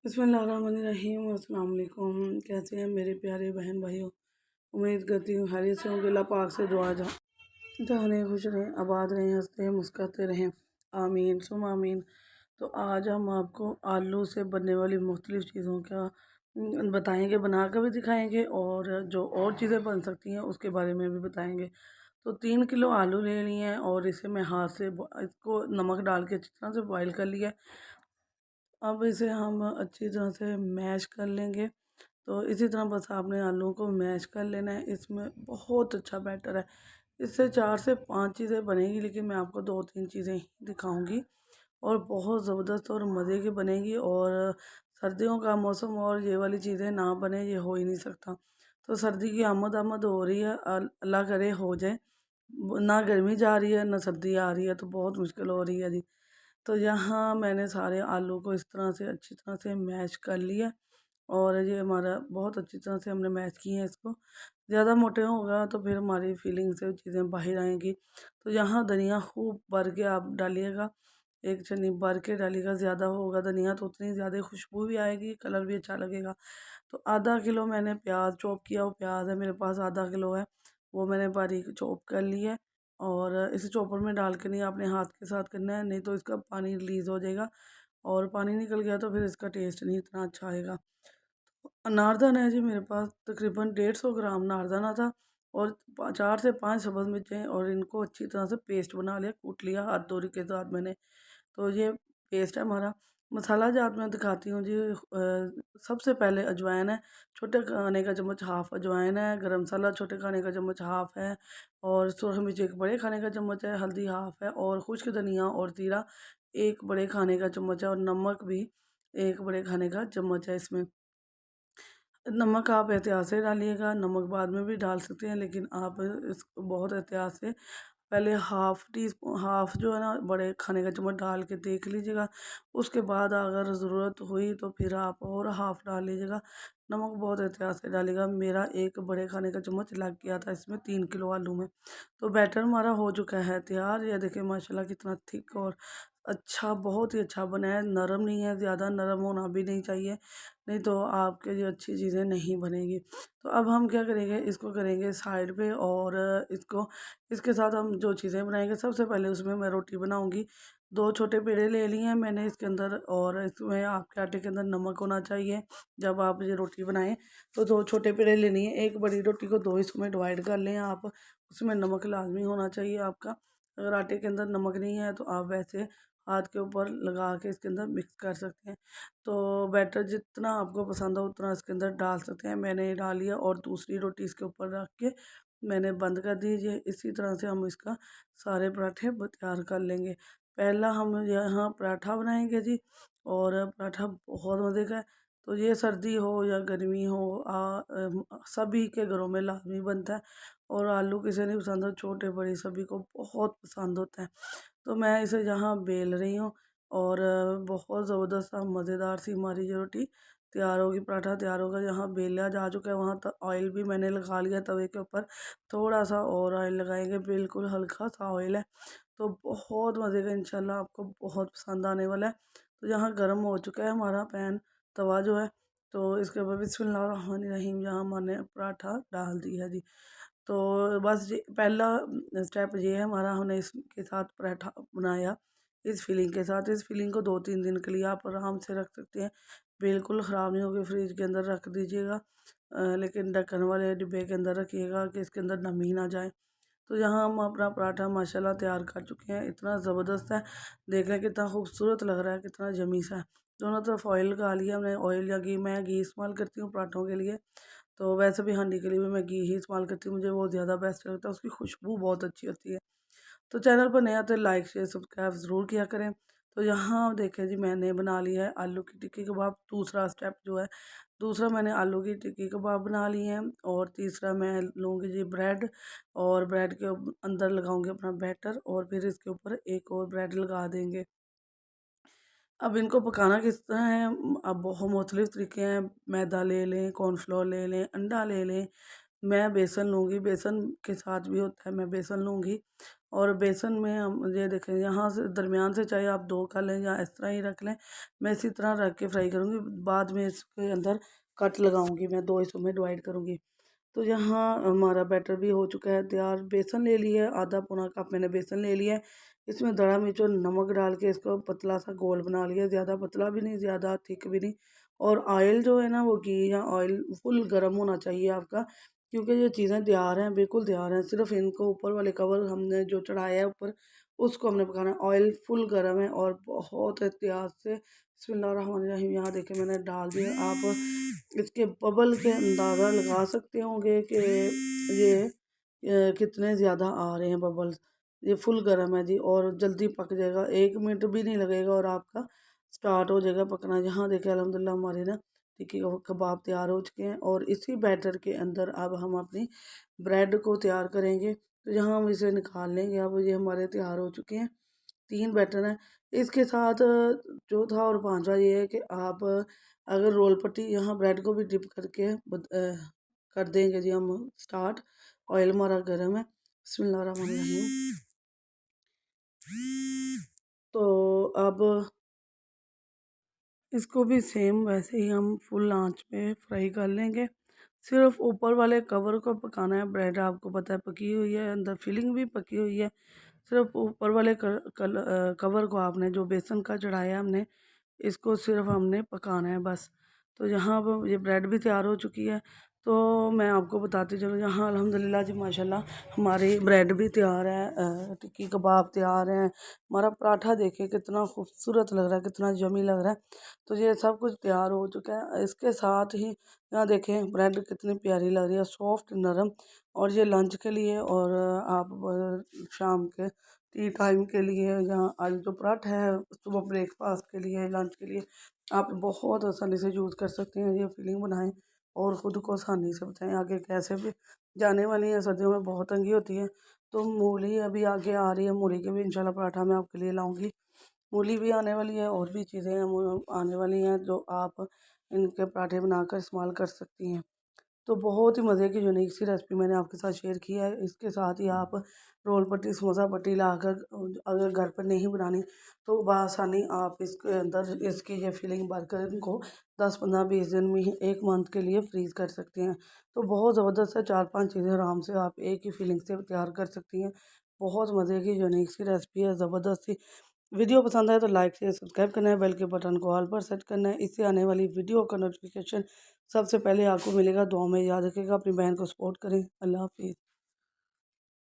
बिस्मिल्लाहिर्रहमानिर्रहीम। अस्सलाम वालेकुम। कैसे हैं मेरे प्यारे बहन भाइयों। उम्मीद करती हूँ खैरियत से होंगे। अल्लाह पाक से दुआ जहाँ रहें खुश रहें, आबाद रहें, हंसते हैं मुस्कुराते रहें। आमीन सुम आमीन। तो आज हम आपको आलू से बनने वाली मुख्तलिफ़ चीज़ों का बताएंगे, बना कर भी दिखाएंगे और जो और चीज़ें बन सकती हैं उसके बारे में भी बताएंगे। तो 3 किलो आलू ले लिए हैं और इसे मैं हाथ से इसको नमक डाल के अच्छी तरह से बॉयल कर लिया है। अब इसे हम अच्छी तरह से मैश कर लेंगे। तो इसी तरह बस आपने आलू को मैश कर लेना है। इसमें बहुत अच्छा बैटर है। इससे 4 से 5 चीज़ें बनेगी, लेकिन मैं आपको 2-3 चीज़ें ही दिखाऊंगी और बहुत ज़बरदस्त और मज़े की बनेगी। और सर्दियों का मौसम और ये वाली चीज़ें ना बने ये हो ही नहीं सकता। तो सर्दी की आमद आमद हो रही है, अल्लाह करे हो जाए। ना गर्मी जा रही है ना सर्दी आ रही है, तो बहुत मुश्किल हो रही है जी। तो यहाँ मैंने सारे आलू को इस तरह से अच्छी तरह से मैश कर लिया और ये हमारा बहुत अच्छी तरह से हमने मैश किए हैं इसको। ज़्यादा मोटे होगा तो फिर हमारी फीलिंग से चीज़ें बाहर आएंगी। तो यहाँ धनिया खूब भर के आप डालिएगा, एक छन्नी भर के डालिएगा। ज़्यादा होगा धनिया तो उतनी ज़्यादा खुशबू भी आएगी, कलर भी अच्छा लगेगा। तो आधा किलो मैंने प्याज चॉप किया, वो प्याज है मेरे पास आधा किलो है, वो मैंने बारीक चॉप कर लिया है। और इसे चॉपर में डाल के नहीं, आपने हाथ के साथ करना है, नहीं तो इसका पानी रिलीज़ हो जाएगा और पानी निकल गया तो फिर इसका टेस्ट नहीं इतना अच्छा आएगा। अनारदाना है जी मेरे पास, तकरीबन 150 ग्राम अनारदाना था और 4 से 5 सब्ज़ मिर्चें, और इनको अच्छी तरह से पेस्ट बना लिया, कूट लिया हाथ दोरी के साथ मैंने। तो ये पेस्ट है हमारा। मसाला जात मैं दिखाती हूँ जी। सबसे पहले अजवाइन है, छोटे खाने का चम्मच हाफ़ अजवाइन है। गरम मसाला छोटे खाने का चम्मच हाफ़ है और सुरख मिर्च एक बड़े खाने का चम्मच है। हल्दी हाफ़ है और खुश्क धनिया और जीरा एक बड़े खाने का चम्मच है और नमक भी एक बड़े खाने का चम्मच है इसमें। नमक आप एहतियात से डालिएगा, नमक बाद में भी डाल सकते हैं, लेकिन आप इसको बहुत एहतियात से पहले हाफ़ जो है ना बड़े खाने का चम्मच डाल के देख लीजिएगा। उसके बाद अगर ज़रूरत हुई तो फिर आप और हाफ़ डाल लीजिएगा। नमक बहुत एहतियात से डालिएगा। मेरा एक बड़े खाने का चम्मच लग गया था इसमें 3 किलो आलू में। तो बैटर हमारा हो चुका है तैयार। ये देखिए माशाल्लाह कितना थिक और अच्छा, बहुत ही अच्छा बना है। नरम नहीं है, ज़्यादा नरम होना भी नहीं चाहिए, नहीं तो आपके जो अच्छी चीज़ें नहीं बनेगी। तो अब हम क्या करेंगे, इसको करेंगे साइड पे और इसको इसके साथ हम जो चीज़ें बनाएंगे, सबसे पहले उसमें मैं रोटी बनाऊंगी। 2 छोटे पेड़े ले लिए हैं मैंने इसके अंदर, और इसमें आपके आटे के अंदर नमक होना चाहिए। जब आप ये रोटी बनाएं तो 2 छोटे पेड़े लेनी है। एक बड़ी रोटी को 2 हिस्सों में डिवाइड कर लें आप। उसमें नमक लाजमी होना चाहिए आपका। अगर आटे के अंदर नमक नहीं है तो आप वैसे हाथ के ऊपर लगा के इसके अंदर मिक्स कर सकते हैं। तो बैटर जितना आपको पसंद हो उतना इसके अंदर डाल सकते हैं। मैंने ये डाल लिया और दूसरी रोटी इसके ऊपर रख के मैंने बंद कर दीजिए। इसी तरह से हम इसका सारे पराठे तैयार कर लेंगे। पहला हम यहाँ पराठा बनाएंगे जी, और पराठा बहुत मज़े का है। तो ये सर्दी हो या गर्मी हो, सभी के घरों में लाजमी बनता है। और आलू किसे नहीं पसंद हो, छोटे बड़े सभी को बहुत पसंद होता है। तो मैं इसे यहाँ बेल रही हूँ और बहुत ज़बरदस्त सा मज़ेदार सी हमारी ये रोटी तैयार होगी, पराठा तैयार होगा। यहाँ बेला जा चुका है, वहाँ तक ऑयल भी मैंने लगा लिया तवे के ऊपर। थोड़ा सा और ऑयल लगाएंगे, बिल्कुल हल्का सा ऑयल है। तो बहुत मज़े का, इंशाल्लाह आपको बहुत पसंद आने वाला है। तो यहाँ गर्म हो चुका है हमारा पैन, तवा जो है। तो इसके ऊपर बिस्मिल्लाहिर्रहमानिर्रहीम यहाँ मैंने पराठा डाल दिया जी। तो बस ये पहला स्टेप ये है हमारा, हमने इसके साथ पराठा बनाया इस फिलिंग के साथ। इस फिलिंग को 2-3 दिन के लिए आप आराम से रख सकते हैं, बिल्कुल ख़राब नहीं होगी। फ्रिज के अंदर रख दीजिएगा, लेकिन ढक्कन वाले डिब्बे के अंदर रखिएगा कि इसके अंदर नमी ना जाए। तो यहाँ हम अपना पराठा माशाल्लाह तैयार कर चुके हैं। इतना ज़बरदस्त है, देख रहे हैं कितना खूबसूरत लग रहा है, कितना जमी सा है। दोनों तरफ ऑयल लगा लिया हमने, ऑयल या घी। मैं घी इस्तेमाल करती हूँ पराठों के लिए, तो वैसे भी हांडी के लिए भी मैं घी ही इस्तेमाल करती हूँ, मुझे वो ज़्यादा बेस्ट लगता है, उसकी खुशबू बहुत अच्छी होती है। तो चैनल पर नया तो लाइक शेयर सब्सक्राइब ज़रूर किया करें। तो यहाँ देखें जी मैंने बना लिया है आलू की टिक्की कबाब। दूसरा स्टेप जो है, दूसरा मैंने आलू की टिक्की कबाब बना लिए हैं, और तीसरा मैं लूँगी जी ब्रेड, और ब्रेड के अंदर लगाऊंगी अपना बैटर और फिर इसके ऊपर एक और ब्रेड लगा देंगे। अब इनको पकाना किस तरह है, अब बहुत मुख्तलिफ़ तरीके हैं। मैदा ले लें, कॉर्नफ्लोर ले लें, अंडा ले लें, मैं बेसन लूँगी, बेसन के साथ भी होता है, मैं बेसन लूँगी और बेसन में हम ये देखें यहाँ से दरमियान से चाहे आप 2 कर लें या इस तरह ही रख लें। मैं इसी तरह रख के फ्राई करूँगी, बाद में इसके अंदर कट लगाऊँगी, मैं 2 हिस्सों में डिवाइड करूँगी। तो यहाँ हमारा बैटर भी हो चुका है तैयार। बेसन ले लिया है, आधा पौना कप मैंने बेसन ले लिया है। इसमें दड़ा मिर्च और नमक डाल के इसको पतला सा घोल बना लिया, ज़्यादा पतला भी नहीं, ज़्यादा थिक भी नहीं। और ऑयल जो है ना वो घी या ऑयल फुल गर्म होना चाहिए आपका, क्योंकि ये चीज़ें तैयार हैं, बिल्कुल तैयार हैं। सिर्फ इनको ऊपर वाले कवर हमने जो चढ़ाया है ऊपर, उसको हमने पकाना है। ऑयल फुल गर्म है और बहुत एहतियात से बिस्मिल्लाहिर्रहमानिर्रहीम यहाँ देखें मैंने डाल दिया। आप इसके बबल के अंदाज़ा लगा सकते होंगे कि ये कितने ज़्यादा आ रहे हैं बबल्स। ये फुल गर्म है जी और जल्दी पक जाएगा, 1 मिनट भी नहीं लगेगा और आपका स्टार्ट हो जाएगा पकना। यहाँ देखें अल्हम्दुलिल्लाह हमारे ना टिक्की कबाब तैयार हो चुके हैं और इसी बैटर के अंदर अब हम अपनी ब्रेड को तैयार करेंगे। तो यहाँ हम इसे निकाल लेंगे। अब ये हमारे तैयार हो चुके हैं, 3 बैटर हैं। इसके साथ चौथा और पांचवा ये है कि आप अगर रोल पट्टी यहाँ ब्रेड को भी डिप करके कर देंगे जी हम स्टार्ट। ऑयल हमारा गर्म है, बिस्मिल्लाहिर्रहमानिर्रहीम। तो अब इसको भी सेम वैसे ही हम फुल आंच पे फ्राई कर लेंगे। सिर्फ ऊपर वाले कवर को पकाना है। ब्रेड आपको पता है पकी हुई है, अंदर फिलिंग भी पकी हुई है। सिर्फ ऊपर वाले कवर को आपने जो बेसन का चढ़ाया है हमने, इसको सिर्फ हमने पकाना है बस। तो यहाँ अब ये ब्रेड भी तैयार हो चुकी है। तो मैं आपको बताती चलूँ, यहाँ अल्हम्दुलिल्लाह जी माशाल्लाह हमारी ब्रेड भी तैयार है, टिक्की कबाब तैयार हैं, हमारा पराठा देखिए कितना खूबसूरत लग रहा है, कितना यम्मी लग रहा है। तो ये सब कुछ तैयार हो चुका है। इसके साथ ही यहाँ देखें ब्रेड कितनी प्यारी लग रही है, सॉफ्ट नरम। और ये लंच के लिए और आप शाम के टी टाइम के लिए या आज जो पराठा है सुबह ब्रेकफास्ट के लिए, लंच के लिए आप बहुत आसानी से यूज़ कर सकते हैं। ये फीलिंग बनाएं और ख़ुद को आसानी से बताएं आगे कैसे भी जाने वाली है। सर्दियों में बहुत तंगी होती है। तो मूली अभी आगे आ रही है, मूली के भी इंशाल्लाह पराठा मैं आपके लिए लाऊंगी। मूली भी आने वाली है और भी चीज़ें आने वाली हैं जो आप इनके पराठे बनाकर इस्तेमाल कर सकती हैं। तो बहुत ही मज़े की यूनिक सी रेसिपी मैंने आपके साथ शेयर की है। इसके साथ ही आप रोल पट्टी समोसा पट्टी लाकर अगर घर पर नहीं बनानी तो बआसानी आप इसके अंदर इसकी ये फिलिंग भरकर इनको 10 15 20 दिन में ही 1 मंथ के लिए फ्रीज़ कर सकते हैं। तो बहुत ज़बरदस्त है, 4 5 चीज़ें आराम से आप एक ही फिलिंग से तैयार कर सकती हैं। बहुत मज़े की यूनिक सी रेसिपी है, ज़बरदस्त सी। वीडियो पसंद आए तो लाइक शेयर सब्सक्राइब करना है, बेल के बटन को ऑल पर सेट करना है। इससे आने वाली वीडियो का नोटिफिकेशन सबसे पहले आपको मिलेगा। दुआ में याद रखिएगा, अपनी बहन को सपोर्ट करें। अल्लाह हाफिज़।